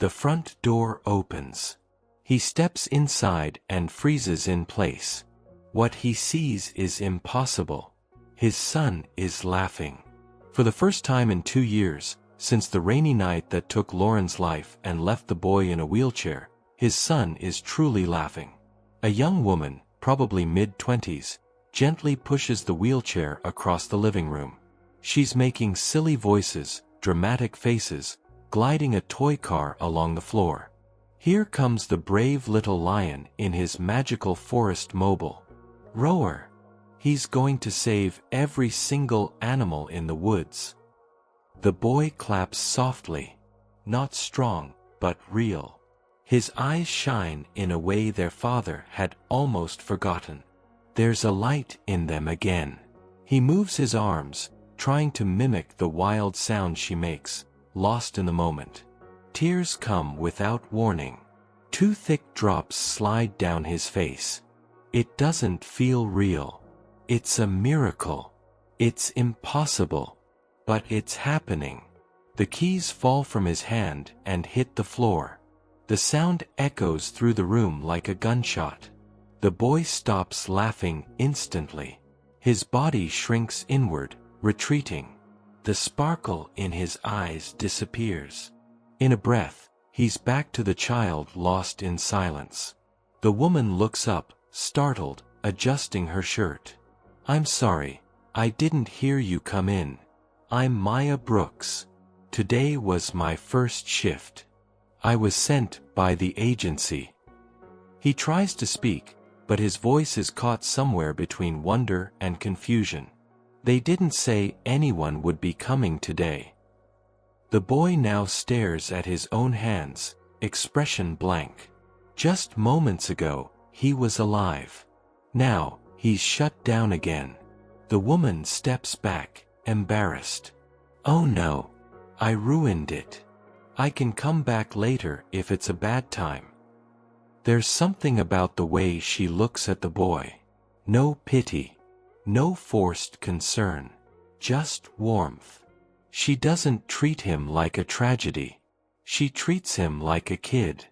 The front door opens. He steps inside and freezes in place. What he sees is impossible. His son is laughing. For the first time in 2 years, since the rainy night that took Lauren's life and left the boy in a wheelchair, his son is truly laughing. A young woman, probably mid-20s, gently pushes the wheelchair across the living room. She's making silly voices, dramatic faces, gliding a toy car along the floor. Here comes the brave little lion in his magical forest mobile. Roar! He's going to save every single animal in the woods. The boy claps softly. Not strong, but real. His eyes shine in a way their father had almost forgotten. There's a light in them again. He moves his arms, trying to mimic the wild sound she makes, lost in the moment. Tears come without warning. 2 thick drops slide down his face. It doesn't feel real. It's a miracle. It's impossible. But it's happening. The keys fall from his hand and hit the floor. The sound echoes through the room like a gunshot. The boy stops laughing instantly. His body shrinks inward, retreating. The sparkle in his eyes disappears. In a breath, he's back to the child lost in silence. The woman looks up, startled, adjusting her shirt. "I'm sorry, I didn't hear you come in. I'm Maya Brooks. Today was my first shift. I was sent by the agency." He tries to speak, but his voice is caught somewhere between wonder and confusion. They didn't say anyone would be coming today. The boy now stares at his own hands, expression blank. Just moments ago, he was alive. Now, he's shut down again. The woman steps back, embarrassed. "Oh no. I ruined it. I can come back later if it's a bad time." There's something about the way she looks at the boy. No pity. No forced concern. Just warmth. She doesn't treat him like a tragedy. She treats him like a kid.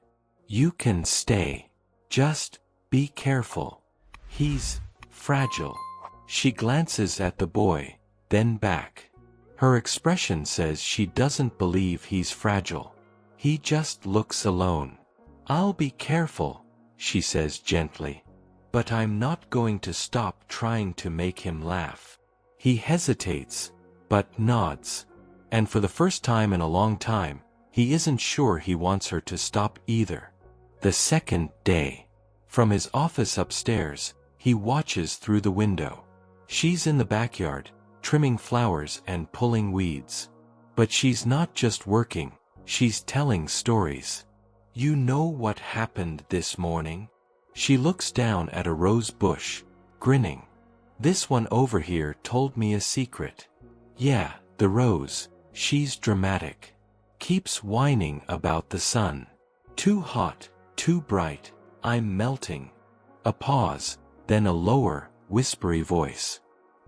"You can stay. Just be careful. He's fragile." She glances at the boy, then back. Her expression says she doesn't believe he's fragile. He just looks alone. "I'll be careful," she says gently. "But I'm not going to stop trying to make him laugh." He hesitates, but nods. And for the first time in a long time, he isn't sure he wants her to stop either. The second day. From his office upstairs, he watches through the window. She's in the backyard, trimming flowers and pulling weeds. But she's not just working, she's telling stories. "You know what happened this morning?" She looks down at a rose bush, grinning. "This one over here told me a secret." "Yeah, the rose, she's dramatic. Keeps whining about the sun. Too hot, too bright, I'm melting." A pause, then a lower, whispery voice.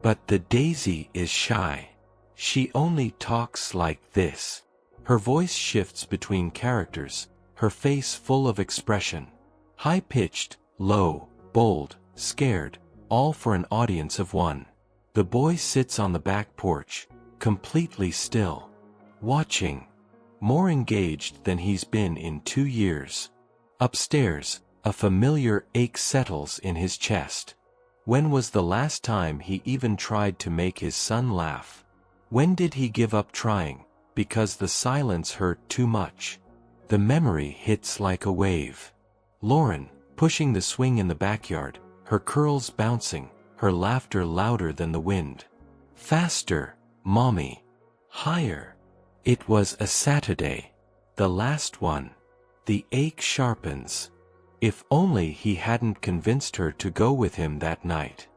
"But the daisy is shy. She only talks like this." Her voice shifts between characters, her face full of expression. High-pitched, low, bold, scared, all for an audience of one. The boy sits on the back porch, completely still. Watching. More engaged than he's been in 2 years. Upstairs, a familiar ache settles in his chest. When was the last time he even tried to make his son laugh? When did he give up trying, because the silence hurt too much? The memory hits like a wave. Lauren, pushing the swing in the backyard, her curls bouncing, her laughter louder than the wind. "Faster, Mommy. Higher." It was a Saturday. The last one. The ache sharpens. If only he hadn't convinced her to go with him that night.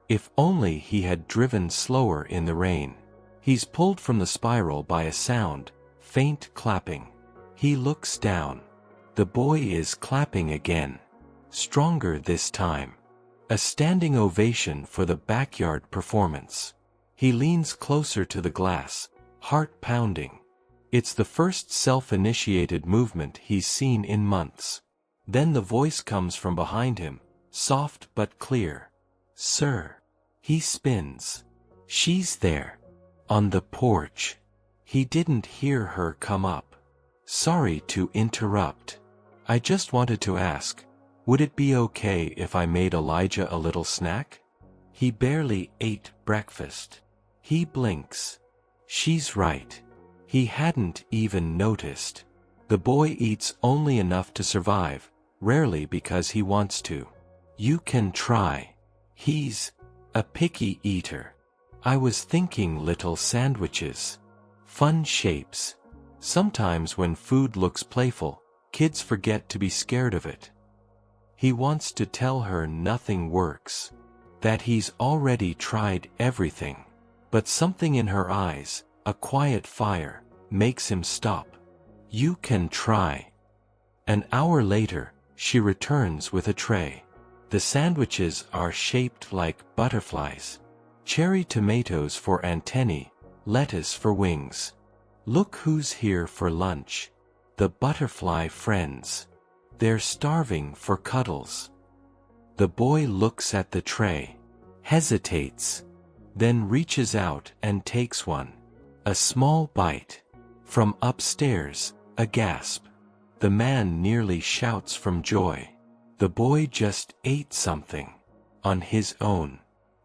If only he had driven slower in the rain. He's pulled from the spiral by a sound, faint clapping. He looks down. The boy is clapping again. Stronger this time. A standing ovation for the backyard performance. He leans closer to the glass, heart pounding. It's the first self-initiated movement he's seen in months. Then the voice comes from behind him, soft but clear. "Sir." He spins. She's there. On the porch. He didn't hear her come up. "Sorry to interrupt. I just wanted to ask, would it be okay if I made Elijah a little snack? He barely ate breakfast." He blinks. She's right. He hadn't even noticed. The boy eats only enough to survive, rarely because he wants to. "You can try." He's a picky eater. "I was thinking little sandwiches. Fun shapes." Sometimes when food looks playful, kids forget to be scared of it. He wants to tell her nothing works. That he's already tried everything. But something in her eyes, a quiet fire, makes him stop. "You can try." An hour later, she returns with a tray. The sandwiches are shaped like butterflies. Cherry tomatoes for antennae, lettuce for wings. "Look who's here for lunch. The butterfly friends. They're starving for cuddles." The boy looks at the tray, hesitates, then reaches out and takes one. A small bite. From upstairs, a gasp. The man nearly shouts from joy. The boy just ate something. On his own.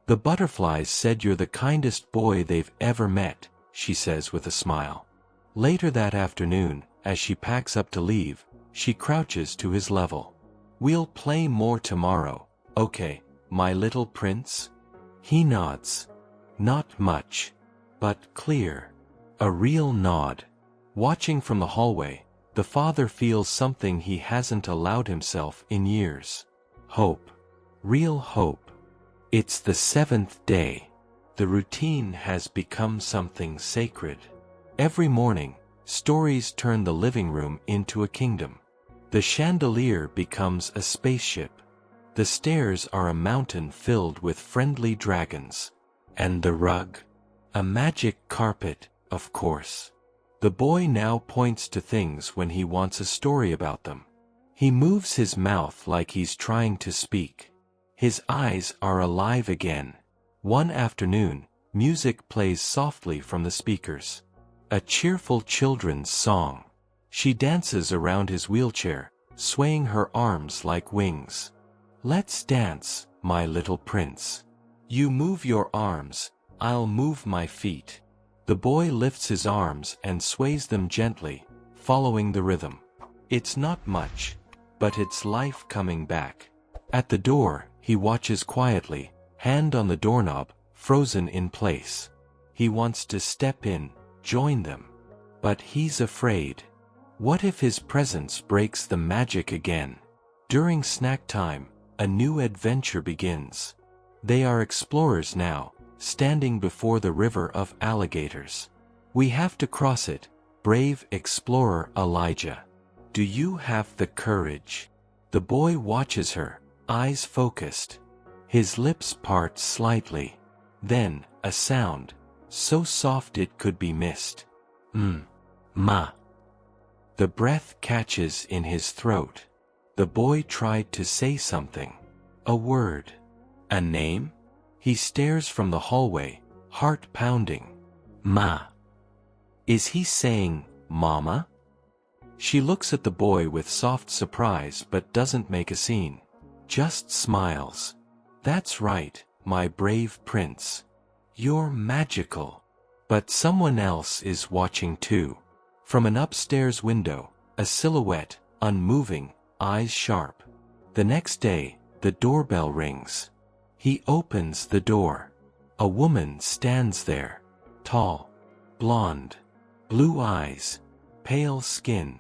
"The butterflies said you're the kindest boy they've ever met," she says with a smile. Later that afternoon, as she packs up to leave, she crouches to his level. "We'll play more tomorrow, okay, my little prince?" He nods. Not much, but clear. A real nod. Watching from the hallway, the father feels something he hasn't allowed himself in years. Hope. Real hope. It's the 7th day. The routine has become something sacred. Every morning, stories turn the living room into a kingdom. The chandelier becomes a spaceship. The stairs are a mountain filled with friendly dragons. And the rug? A magic carpet, of course. The boy now points to things when he wants a story about them. He moves his mouth like he's trying to speak. His eyes are alive again. One afternoon, music plays softly from the speakers. A cheerful children's song. She dances around his wheelchair, swaying her arms like wings. "Let's dance, my little prince. You move your arms, I'll move my feet." The boy lifts his arms and sways them gently, following the rhythm. It's not much, but it's life coming back. At the door, he watches quietly, hand on the doorknob, frozen in place. He wants to step in, join them. But he's afraid. What if his presence breaks the magic again? During snack time, a new adventure begins. They are explorers now, standing before the river of alligators. "We have to cross it, brave explorer Elijah. Do you have the courage?" The boy watches her, eyes focused. His lips part slightly. Then, a sound, so soft it could be missed. Ma. The breath catches in his throat. The boy tried to say something. A word. A name? He stares from the hallway, heart pounding. Ma. Is he saying, Mama? She looks at the boy with soft surprise but doesn't make a scene. Just smiles. "That's right, my brave prince. You're magical." But someone else is watching too. From an upstairs window, a silhouette, unmoving, eyes sharp. The next day, the doorbell rings. He opens the door. A woman stands there. Tall, blonde, blue eyes, pale skin,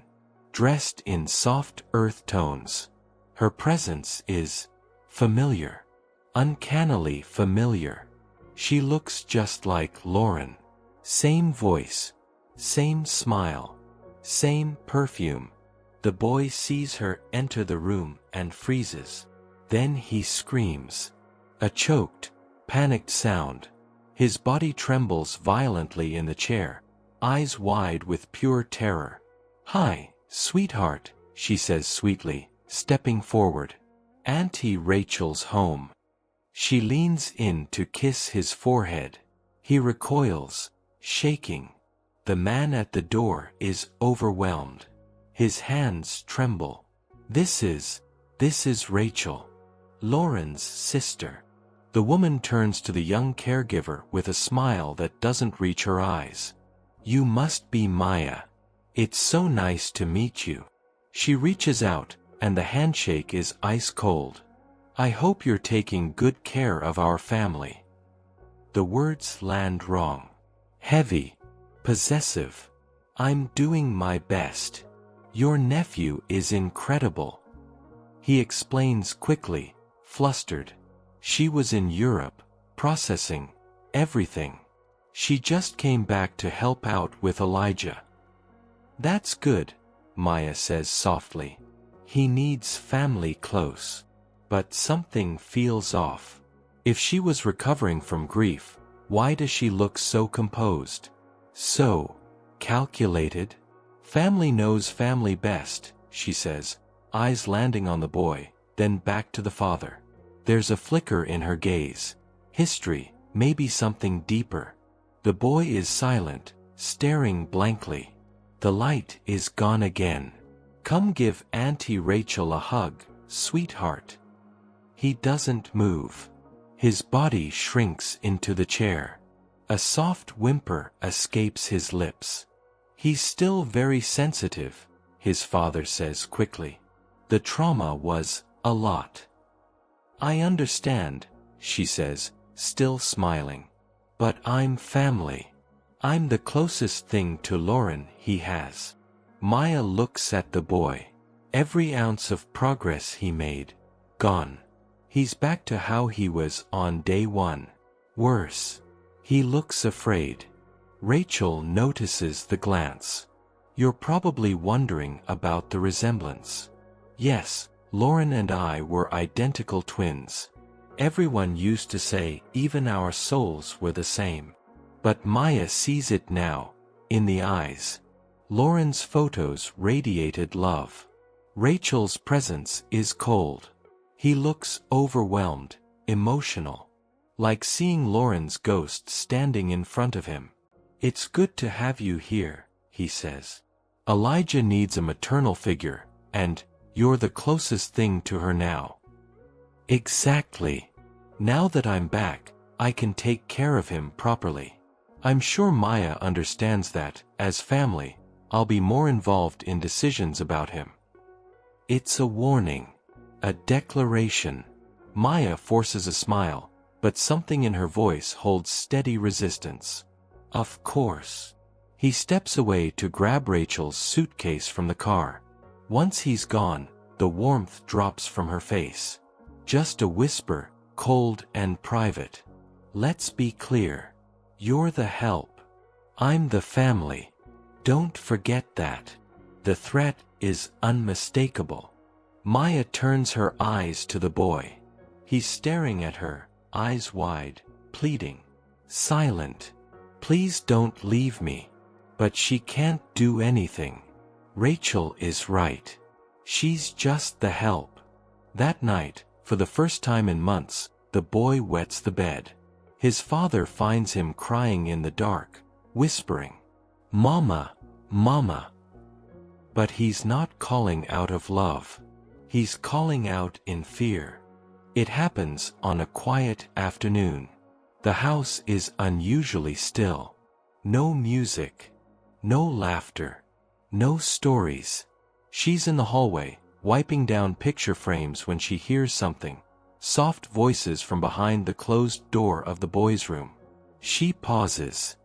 dressed in soft earth tones. Her presence is familiar, uncannily familiar. She looks just like Lauren. Same voice, same smile, same perfume. The boy sees her enter the room and freezes. Then he screams. A choked, panicked sound. His body trembles violently in the chair. eyes wide with pure terror. "Hi, sweetheart," she says sweetly, stepping forward. "Auntie Rachel's home." She leans in to kiss his forehead. He recoils, shaking. The man at the door is overwhelmed. His hands tremble. This is Rachel, Lauren's sister." The woman turns to the young caregiver with a smile that doesn't reach her eyes. "You must be Maya. It's so nice to meet you." She reaches out, and the handshake is ice cold. "I hope you're taking good care of our family." The words land wrong. Heavy. Possessive. "I'm doing my best. Your nephew is incredible." He explains quickly, flustered. She was in Europe, processing everything. She just came back to help out with Elijah. "That's good," Maya says softly. "He needs family close." But something feels off. If she was recovering from grief, why does she look so composed? So calculated? "Family knows family best," she says, eyes landing on the boy, then back to the father. There's a flicker in her gaze. History, maybe something deeper. The boy is silent, staring blankly. The light is gone again. "Come give Auntie Rachel a hug, sweetheart." He doesn't move. His body shrinks into the chair. A soft whimper escapes his lips. "He's still very sensitive," his father says quickly. "The trauma was a lot." "I understand," she says, still smiling. "But I'm family. I'm the closest thing to Lauren he has." Maya looks at the boy. Every ounce of progress he made, gone. He's back to how he was on day one. Worse. He looks afraid. Rachel notices the glance. "You're probably wondering about the resemblance." "Yes, Lauren and I were identical twins. Everyone used to say even our souls were the same." But Maya sees it now, in the eyes. Lauren's photos radiated love. Rachel's presence is cold. He looks overwhelmed, emotional. Like seeing Lauren's ghost standing in front of him. "It's good to have you here," he says. "Elijah needs a maternal figure, and you're the closest thing to her now." "Exactly. Now that I'm back, I can take care of him properly." I'm sure Maya understands that, as family, I'll be more involved in decisions about him. It's a warning. A declaration. Maya forces a smile, but something in her voice holds steady resistance. "Of course." He steps away to grab Rachel's suitcase from the car. Once he's gone, the warmth drops from her face. Just a whisper, cold and private. "Let's be clear. You're the help. I'm the family. Don't forget that." The threat is unmistakable. Maya turns her eyes to the boy. He's staring at her, eyes wide, pleading. Silent. "Please don't leave me." But she can't do anything. Rachel is right. She's just the help. That night, for the first time in months, the boy wets the bed. His father finds him crying in the dark, whispering, "Mama, Mama." But he's not calling out of love. He's calling out in fear. It happens on a quiet afternoon. The house is unusually still. No music. No laughter. No stories. She's in the hallway, wiping down picture frames when she hears something. Soft voices from behind the closed door of the boys' room. She pauses.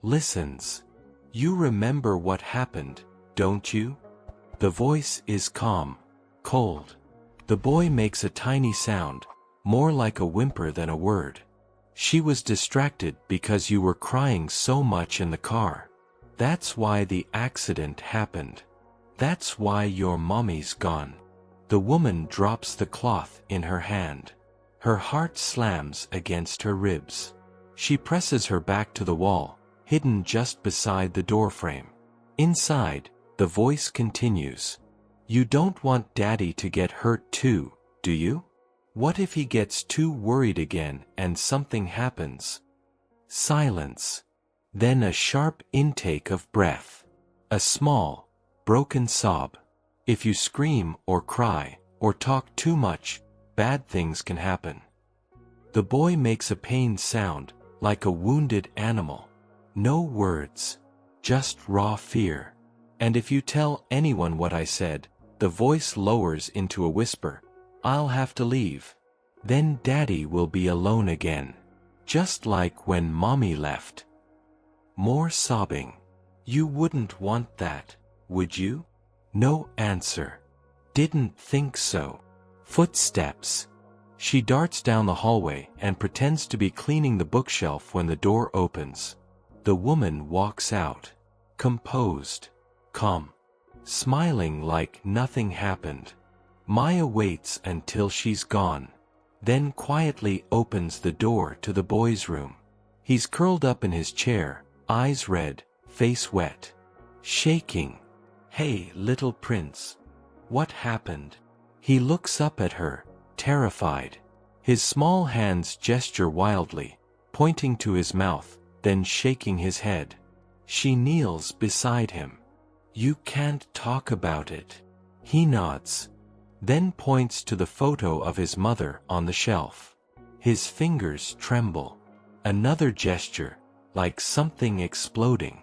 Listens. "You remember what happened, don't you?" The voice is calm, cold. The boy makes a tiny sound, more like a whimper than a word. "She was distracted because you were crying so much in the car. That's why the accident happened. That's why your mommy's gone." The woman drops the cloth in her hand. Her heart slams against her ribs. She presses her back to the wall, hidden just beside the doorframe. Inside, the voice continues. You don't want Daddy to get hurt too, do you? What if he gets too worried again and something happens? Silence. Then a sharp intake of breath. A small, broken sob. If you scream or cry or talk too much, bad things can happen. The boy makes a pained sound, like a wounded animal. No words. Just raw fear. And if you tell anyone what I said, the voice lowers into a whisper. I'll have to leave. Then Daddy will be alone again. Just like when Mommy left. More sobbing. You wouldn't want that, would you? No answer. Didn't think so. Footsteps. She darts down the hallway and pretends to be cleaning the bookshelf when the door opens. The woman walks out. Composed. Calm. Smiling like nothing happened. Maya waits until she's gone. Then quietly opens the door to the boy's room. He's curled up in his chair, eyes red, face wet. Shaking. Hey, little prince. What happened? He looks up at her, terrified. His small hands gesture wildly, pointing to his mouth, then shaking his head. She kneels beside him. You can't talk about it. He nods. Then points to the photo of his mother on the shelf. His fingers tremble. Another gesture, like something exploding.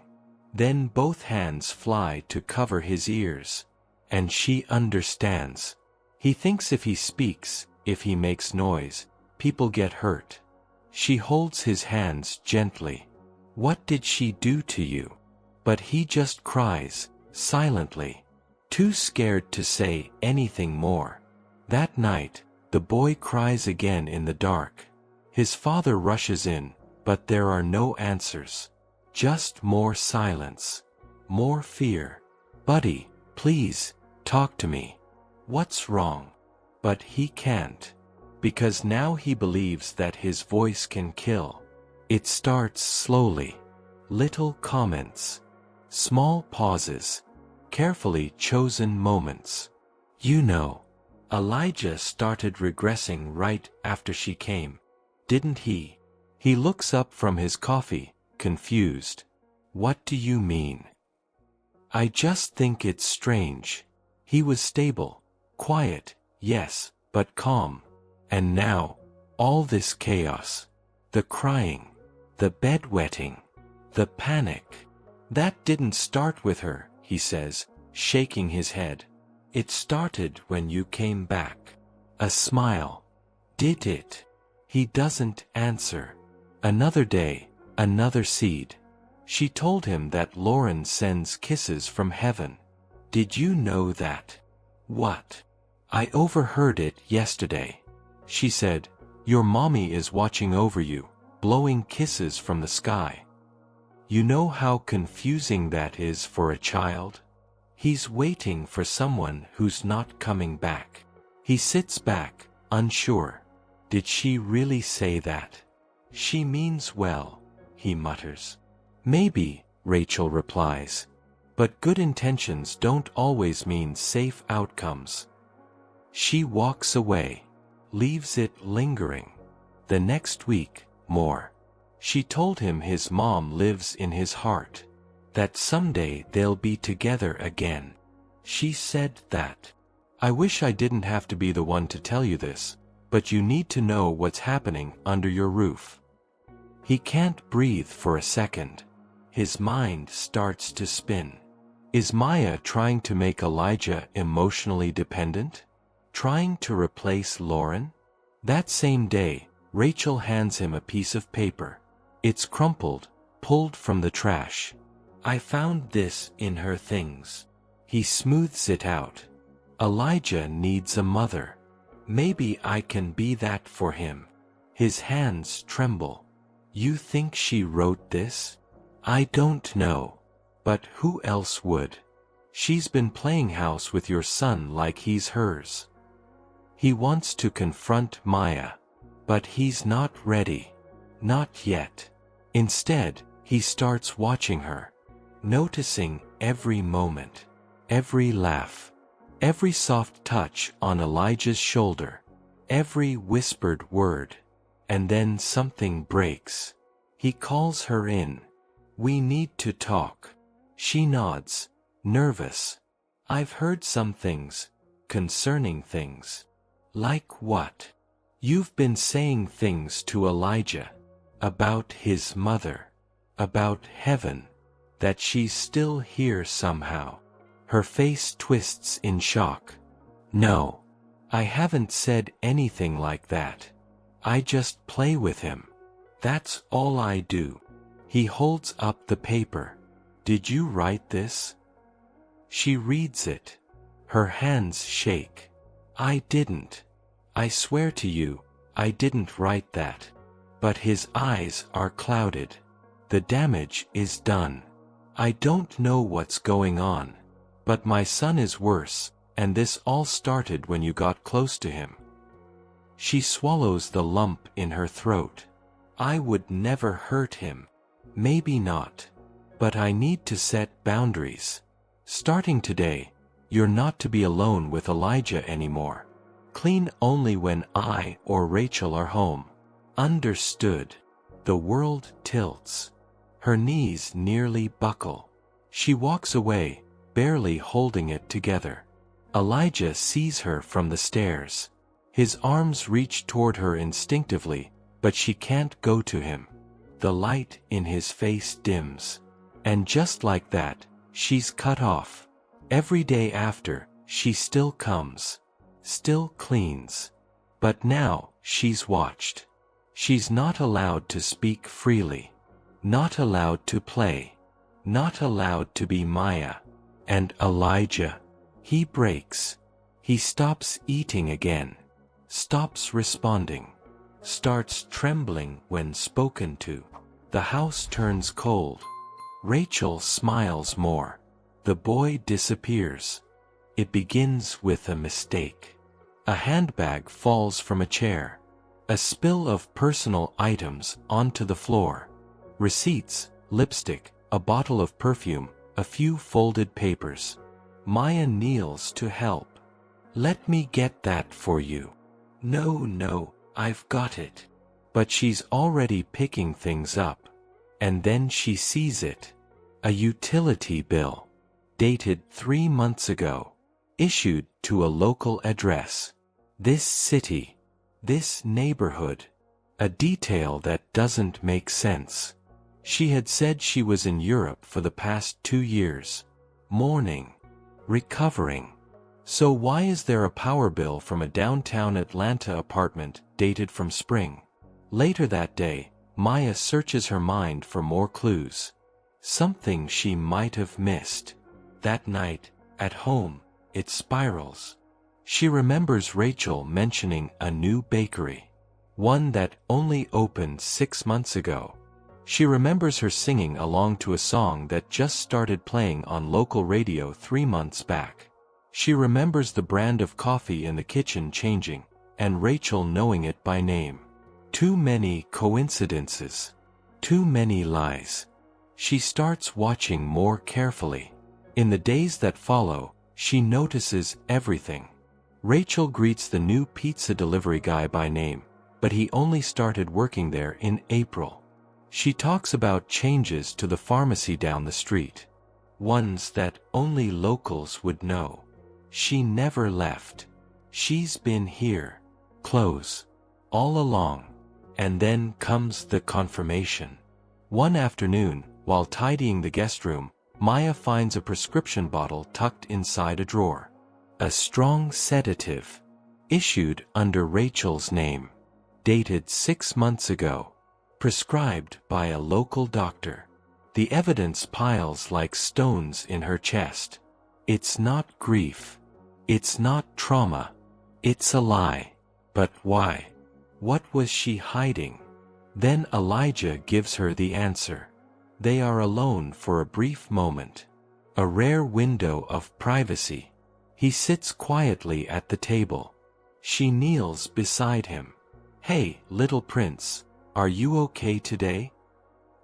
Then both hands fly to cover his ears. And she understands. He thinks if he speaks, if he makes noise, people get hurt. She holds his hands gently. What did she do to you? But he just cries, silently. Too scared to say anything more. That night, the boy cries again in the dark. His father rushes in, but there are no answers. Just more silence. More fear. Buddy, please, talk to me. What's wrong? But he can't. Because now he believes that his voice can kill. It starts slowly. Little comments. Small pauses. Carefully chosen moments. You know, Elijah started regressing right after she came, didn't he? He looks up from his coffee, confused. What do you mean? I just think it's strange. He was stable, quiet, yes, but calm. And now, all this chaos. The crying, the bedwetting, the panic. That didn't start with her, he says, shaking his head. It started when you came back. A smile. Did it? He doesn't answer. Another day, another seed. She told him that Lauren sends kisses from heaven. Did you know that? What? I overheard it yesterday. She said, your mommy is watching over you, blowing kisses from the sky. You know how confusing that is for a child? He's waiting for someone who's not coming back. He sits back, unsure. Did she really say that? She means well, he mutters. Maybe, Rachel replies. But good intentions don't always mean safe outcomes. She walks away, leaves it lingering. The next week, more. She told him his mom lives in his heart. That someday they'll be together again. She said that. I wish I didn't have to be the one to tell you this, but you need to know what's happening under your roof. He can't breathe for a second. His mind starts to spin. Is Maya trying to make Elijah emotionally dependent? Trying to replace Lauren? That same day, Rachel hands him a piece of paper. It's crumpled, pulled from the trash. I found this in her things. He smooths it out. Elijah needs a mother. Maybe I can be that for him. His hands tremble. You think she wrote this? I don't know. But who else would? She's been playing house with your son like he's hers. He wants to confront Maya. But he's not ready. Not yet. Instead, He starts watching her, noticing every moment, every laugh, every soft touch on Elijah's shoulder, every whispered word. And then something breaks. He calls her in. "We need to talk." She nods, nervous. "I've heard some things, concerning things." "Like what?" "You've been saying things to Elijah. About his mother. About heaven. That she's still here somehow." Her face twists in shock. "No. I haven't said anything like that. I just play with him. That's all I do." He holds up the paper. "Did you write this?" She reads it. Her hands shake. "I didn't. I swear to you, I didn't write that." But his eyes are clouded. "The damage is done. I don't know what's going on. But my son is worse, and this all started when you got close to him." She swallows the lump in her throat. "I would never hurt him. Maybe not. But I need to set boundaries. Starting today, you're not to be alone with Elijah anymore. Clean only when I or Rachel are home. Understood?" The world tilts. Her knees nearly buckle. She walks away, barely holding it together. Elijah sees her from the stairs. His arms reach toward her instinctively, but she can't go to him. The light in his face dims. And just like that, she's cut off. Every day after, she still comes. Still cleans. But now, she's watched. She's not allowed to speak freely. Not allowed to play. Not allowed to be Maya. And Elijah. He breaks. He stops eating again. Stops responding. Starts trembling when spoken to. The house turns cold. Rachel smiles more. The boy disappears. It begins with a mistake. A handbag falls from a chair. A spill of personal items onto the floor. Receipts, lipstick, a bottle of perfume, a few folded papers. Maya kneels to help. "Let me get that for you." No, I've got it." But she's already picking things up. And then she sees it. A utility bill. Dated 3 months ago. Issued to a local address. This city. This neighborhood. A detail that doesn't make sense. She had said she was in Europe for the past 2 years. Mourning. Recovering. So why is there a power bill from a downtown Atlanta apartment, dated from spring? Later that day, Maya searches her mind for more clues. Something she might have missed. That night, at home, it spirals. She remembers Rachel mentioning a new bakery. One that only opened 6 months ago. She remembers her singing along to a song that just started playing on local radio 3 months back. She remembers the brand of coffee in the kitchen changing, and Rachel knowing it by name. Too many coincidences. Too many lies. She starts watching more carefully. In the days that follow, she notices everything. Rachel greets the new pizza delivery guy by name, but he only started working there in April. She talks about changes to the pharmacy down the street. Ones that only locals would know. She never left. She's been here. Close. All along. And then comes the confirmation. One afternoon, while tidying the guest room, Maya finds a prescription bottle tucked inside a drawer. A strong sedative. Issued under Rachel's name. Dated 6 months ago. Prescribed by a local doctor. The evidence piles like stones in her chest. It's not grief. It's not trauma. It's a lie. But why? What was she hiding? Then Elijah gives her the answer. They are alone for a brief moment. A rare window of privacy. He sits quietly at the table. She kneels beside him. "Hey, little prince, are you okay today?"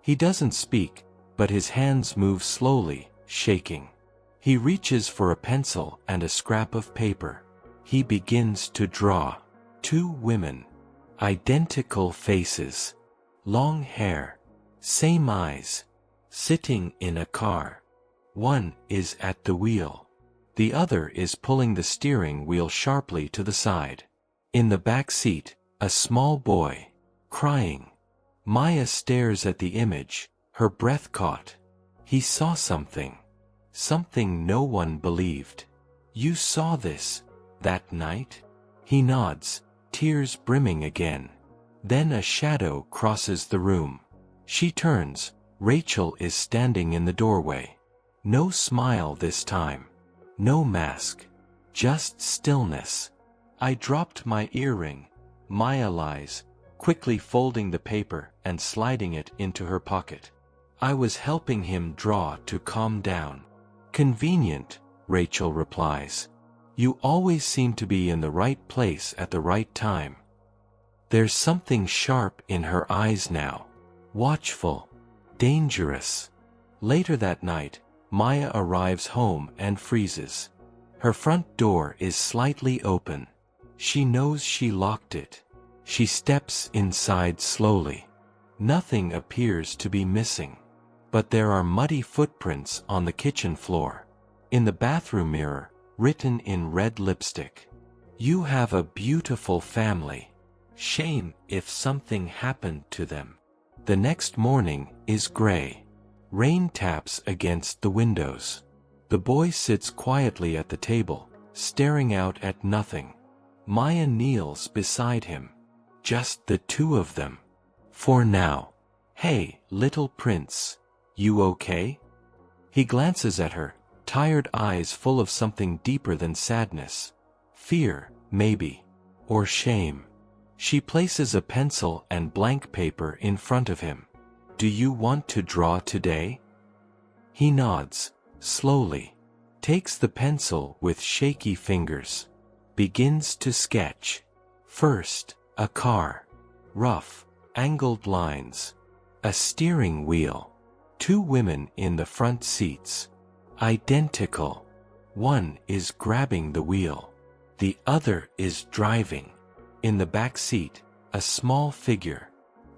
He doesn't speak, but his hands move slowly, shaking. He reaches for a pencil and a scrap of paper. He begins to draw. 2 women. Identical faces. Long hair. Same eyes. Sitting in a car. One is at the wheel. The other is pulling the steering wheel sharply to the side. In the back seat, a small boy. Crying. Maya stares at the image, her breath caught. He saw something. Something no one believed. You saw this, that night? He nods, tears brimming again. Then a shadow crosses the room. She turns. Rachel is standing in the doorway. No smile this time. No mask. Just stillness. I dropped my earring. Maya lies, quickly folding the paper and sliding it into her pocket. I was helping him draw to calm down. Convenient, Rachel replies. You always seem to be in the right place at the right time. There's something sharp in her eyes now. Watchful. Dangerous. Later that night, Maya arrives home and freezes. Her front door is slightly open. She knows she locked it. She steps inside slowly. Nothing appears to be missing. But there are muddy footprints on the kitchen floor. In the bathroom mirror, written in red lipstick. You have a beautiful family. Shame if something happened to them. The next morning is gray. Rain taps against the windows. The boy sits quietly at the table, staring out at nothing. Maya kneels beside him. Just the 2 of them. For now. Hey, little prince. You okay? He glances at her, tired eyes full of something deeper than sadness. Fear, maybe. Or shame. She places a pencil and blank paper in front of him. Do you want to draw today? He nods, slowly. Takes the pencil with shaky fingers. Begins to sketch. First, a car. Rough, angled lines. A steering wheel. 2 women in the front seats. Identical. One is grabbing the wheel. The other is driving. In the back seat, a small figure.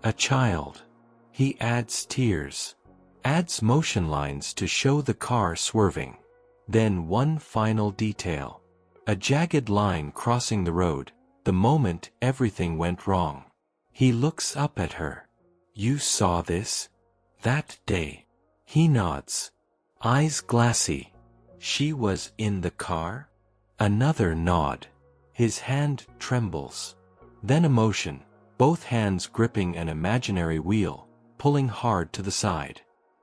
A child. He adds tears. Adds motion lines to show the car swerving. Then one final detail. A jagged line crossing the road, the moment everything went wrong. He looks up at her. You saw this? That day. He nods. Eyes glassy. She was in the car? Another nod. His hand trembles. Then emotion, both hands gripping an imaginary wheel, pulling hard to the side.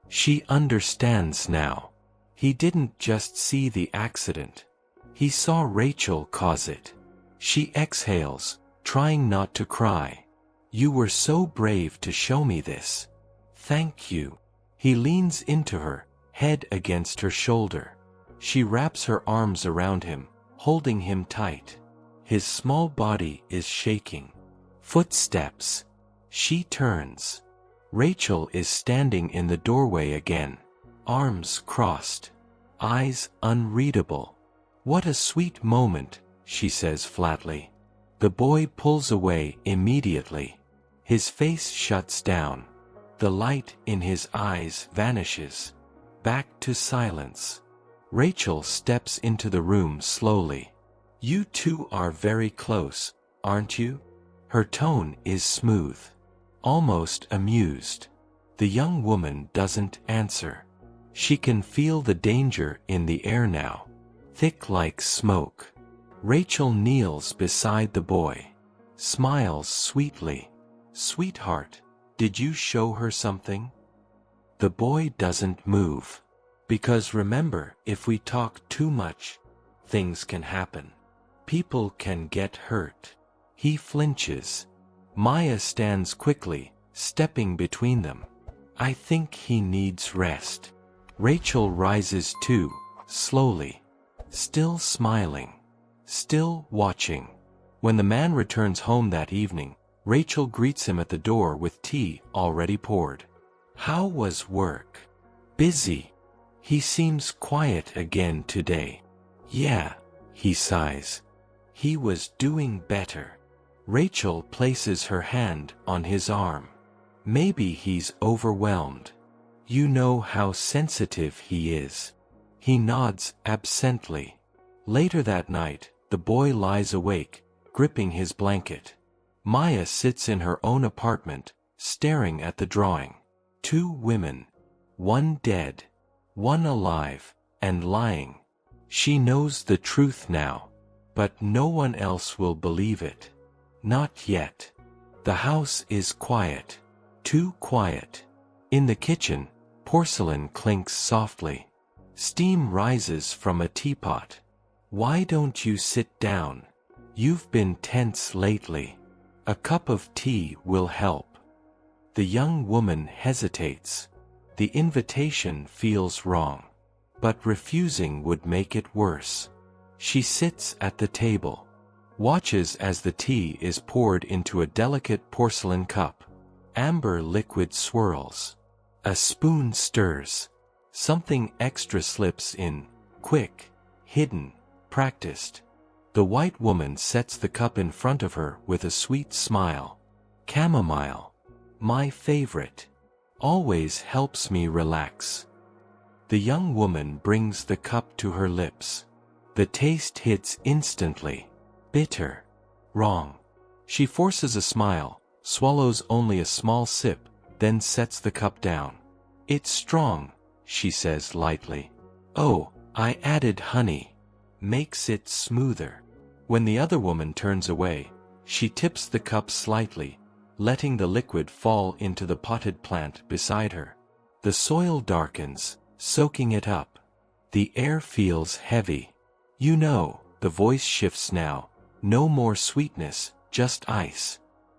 She understands now. He didn't just see the accident. He saw Rachel cause it. She exhales, trying not to cry. You were so brave to show me this. Thank you. He leans into her, head against her shoulder. She wraps her arms around him, holding him tight. His small body is shaking. Footsteps. She turns. Rachel is standing in the doorway again. Arms crossed. Eyes unreadable. What a sweet moment, she says flatly. The boy pulls away immediately. His face shuts down. The light in his eyes vanishes. Back to silence. Rachel steps into the room slowly. You 2 are very close, aren't you? Her tone is smooth. Almost amused. The young woman doesn't answer. She can feel the danger in the air now. Thick like smoke. Rachel kneels beside the boy. Smiles sweetly. Sweetheart, did you show her something? The boy doesn't move. Because remember, if we talk too much, things can happen. People can get hurt. He flinches. Maya stands quickly, stepping between them. I think he needs rest. Rachel rises too, slowly. Still smiling. Still watching. When the man returns home that evening, Rachel greets him at the door with tea already poured. How was work? Busy. He seems quiet again today. Yeah, he sighs. He was doing better. Rachel places her hand on his arm. Maybe he's overwhelmed. You know how sensitive he is. He nods absently. Later that night, the boy lies awake, gripping his blanket. Maya sits in her own apartment, staring at the drawing. 2 women. One dead, one alive, and lying. She knows the truth now, but no one else will believe it. Not yet. The house is quiet. Too quiet. In the kitchen, porcelain clinks softly. Steam rises from a teapot. Why don't you sit down? You've been tense lately. A cup of tea will help. The young woman hesitates. The invitation feels wrong. But refusing would make it worse. She sits at the table, watches as the tea is poured into a delicate porcelain cup. Amber liquid swirls. A spoon stirs. Something extra slips in, quick, hidden, practiced. The white woman sets the cup in front of her with a sweet smile. Chamomile. My favorite. Always helps me relax. The young woman brings the cup to her lips. The taste hits instantly. Bitter. Wrong. She forces a smile, swallows only a small sip, then sets the cup down. It's strong, she says lightly. Oh, I added honey. Makes it smoother. When the other woman turns away, she tips the cup slightly, letting the liquid fall into the potted plant beside her. The soil darkens, soaking it up. The air feels heavy. You know, the voice shifts now. No more sweetness, just ice.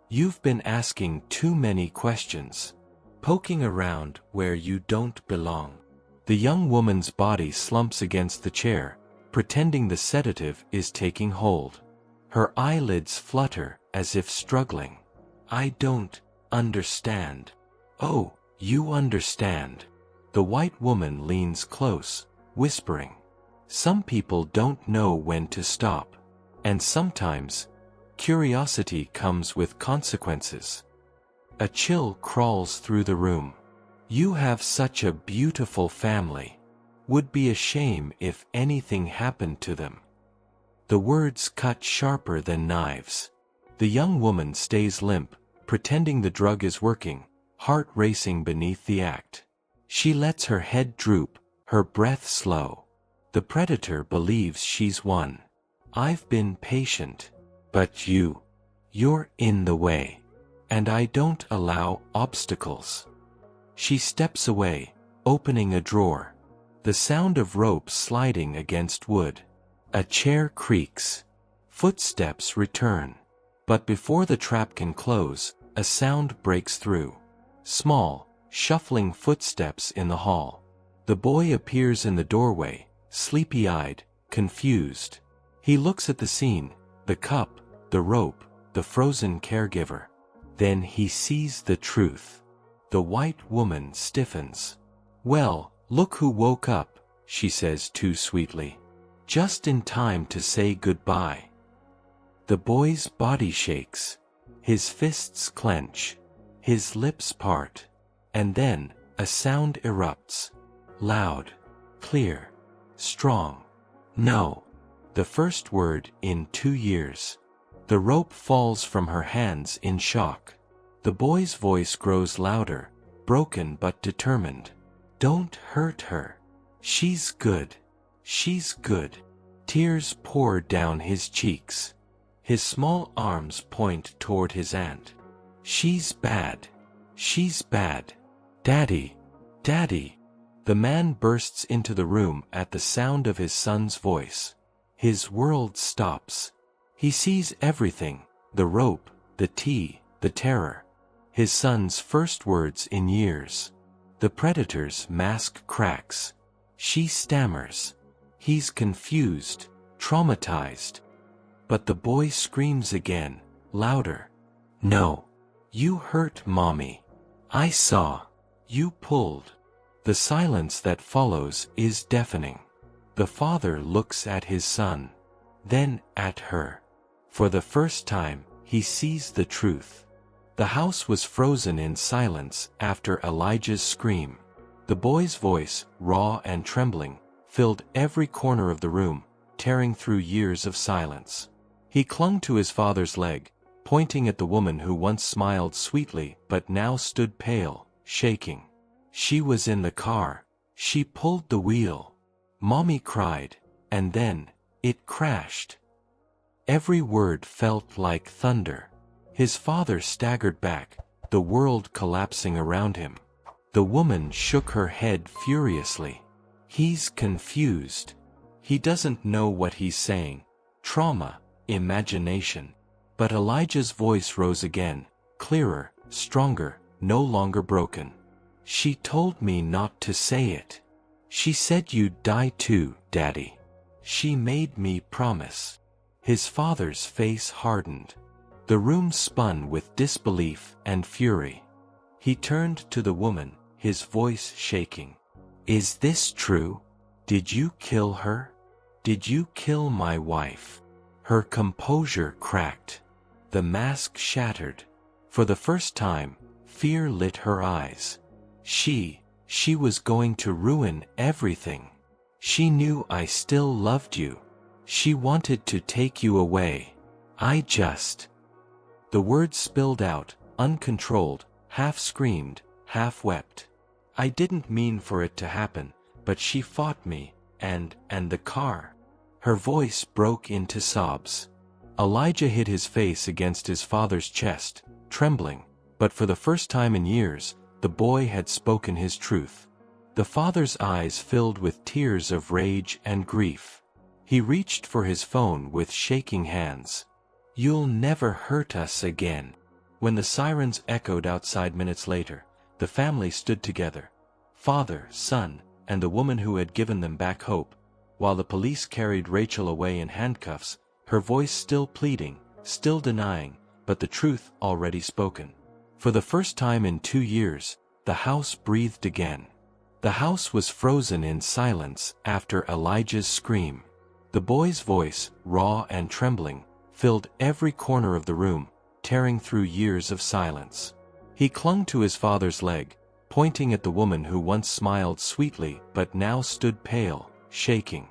You've been asking too many questions. Poking around where you don't belong. The young woman's body slumps against the chair, pretending the sedative is taking hold. Her eyelids flutter as if struggling. I don't understand. Oh, you understand. The white woman leans close, whispering. Some people don't know when to stop. And sometimes, curiosity comes with consequences. A chill crawls through the room. You have such a beautiful family. Would be a shame if anything happened to them. The words cut sharper than knives. The young woman stays limp, pretending the drug is working, heart racing beneath the act. She lets her head droop, her breath slow. The predator believes she's won. I've been patient. But you're in the way. And I don't allow obstacles. She steps away, opening a drawer. The sound of rope sliding against wood. A chair creaks. Footsteps return. But before the trap can close, a sound breaks through. Small, shuffling footsteps in the hall. The boy appears in the doorway, sleepy-eyed, confused. He looks at the scene, the cup, the rope, the frozen caregiver. Then he sees the truth. The white woman stiffens. Well, look who woke up, she says too sweetly. Just in time to say goodbye. The boy's body shakes. His fists clench. His lips part. And then, a sound erupts. Loud. Clear. Strong. No. The first word in 2 years. The rope falls from her hands in shock. The boy's voice grows louder, broken but determined. Don't hurt her. She's good. She's good. Tears pour down his cheeks. His small arms point toward his aunt. She's bad. She's bad. Daddy. Daddy. The man bursts into the room at the sound of his son's voice. His world stops. He sees everything, the rope, the tea, the terror. His son's first words in years. The predator's mask cracks. She stammers. He's confused, traumatized. But the boy screams again, louder. No. You hurt Mommy. I saw. You pulled. The silence that follows is deafening. The father looks at his son, then at her. For the first time, he sees the truth. The house was frozen in silence after Elijah's scream. The boy's voice, raw and trembling, filled every corner of the room, tearing through years of silence. He clung to his father's leg, pointing at the woman who once smiled sweetly but now stood pale, shaking. She was in the car. She pulled the wheel. Mommy cried, and then, it crashed. Every word felt like thunder. His father staggered back, the world collapsing around him. The woman shook her head furiously. He's confused. He doesn't know what he's saying. Trauma, imagination. But Elijah's voice rose again, clearer, stronger, no longer broken. She told me not to say it. She said you'd die too, Daddy. She made me promise. His father's face hardened. The room spun with disbelief and fury. He turned to the woman, his voice shaking. Is this true? Did you kill her? Did you kill my wife? Her composure cracked. The mask shattered. For the first time, fear lit her eyes. She was going to ruin everything. She knew I still loved you. She wanted to take you away. The words spilled out, uncontrolled, half screamed, half wept. I didn't mean for it to happen, but she fought me, and the car. Her voice broke into sobs. Elijah hid his face against his father's chest, trembling, but for the first time in years, the boy had spoken his truth. The father's eyes filled with tears of rage and grief. He reached for his phone with shaking hands. You'll never hurt us again. When the sirens echoed outside minutes later, the family stood together. Father, son, and the woman who had given them back hope, while the police carried Rachel away in handcuffs, her voice still pleading, still denying, but the truth already spoken. For the first time in 2 years, the house breathed again. The house was frozen in silence after Elijah's scream. The boy's voice, raw and trembling, filled every corner of the room, tearing through years of silence. He clung to his father's leg, pointing at the woman who once smiled sweetly but now stood pale, shaking.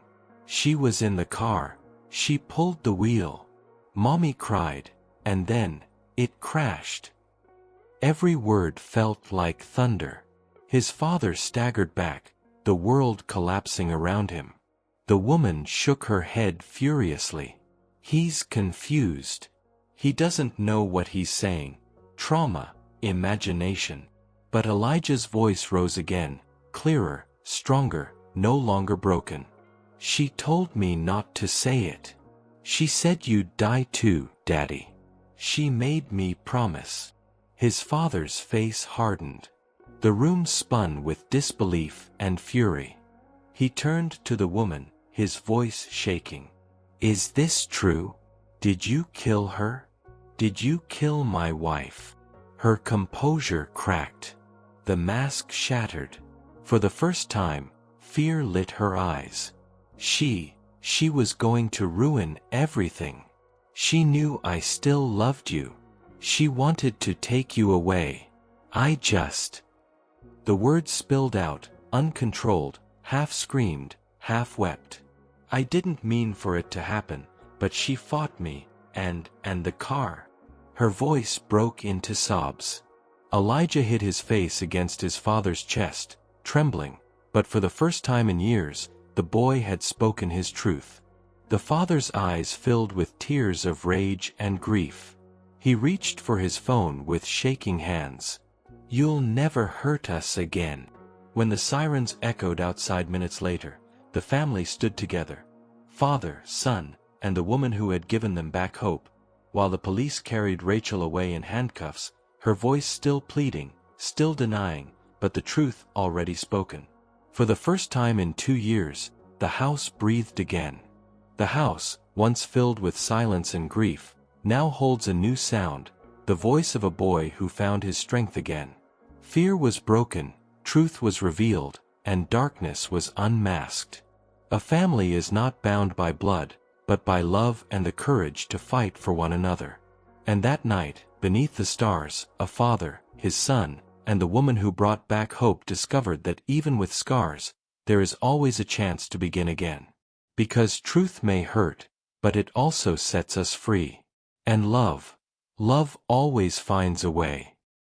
She was in the car. She pulled the wheel. Mommy cried, and then, it crashed. Every word felt like thunder. His father staggered back, the world collapsing around him. The woman shook her head furiously. He's confused. He doesn't know what he's saying. Trauma, imagination. But Elijah's voice rose again, clearer, stronger, no longer broken. She told me not to say it. She said you'd die too, Daddy. She made me promise. His father's face hardened. The room spun with disbelief and fury. He turned to the woman, his voice shaking. Is this true? Did you kill her? Did you kill my wife? Her composure cracked. The mask shattered. For the first time, fear lit her eyes. She was going to ruin everything. She knew I still loved you. She wanted to take you away. The words spilled out, uncontrolled, half screamed, half wept. I didn't mean for it to happen, but she fought me, and the car. Her voice broke into sobs. Elijah hid his face against his father's chest, trembling, but for the first time in years, the boy had spoken his truth. The father's eyes filled with tears of rage and grief. He reached for his phone with shaking hands. You'll never hurt us again. When the sirens echoed outside minutes later, the family stood together. Father, son, and the woman who had given them back hope, while the police carried Rachel away in handcuffs, her voice still pleading, still denying, but the truth already spoken. For the first time in 2 years, the house breathed again. The house, once filled with silence and grief, now holds a new sound, the voice of a boy who found his strength again. Fear was broken, truth was revealed, and darkness was unmasked. A family is not bound by blood, but by love and the courage to fight for one another. And that night, beneath the stars, a father, his son, and the woman who brought back hope discovered that even with scars, there is always a chance to begin again. Because truth may hurt, but it also sets us free. And love always finds a way.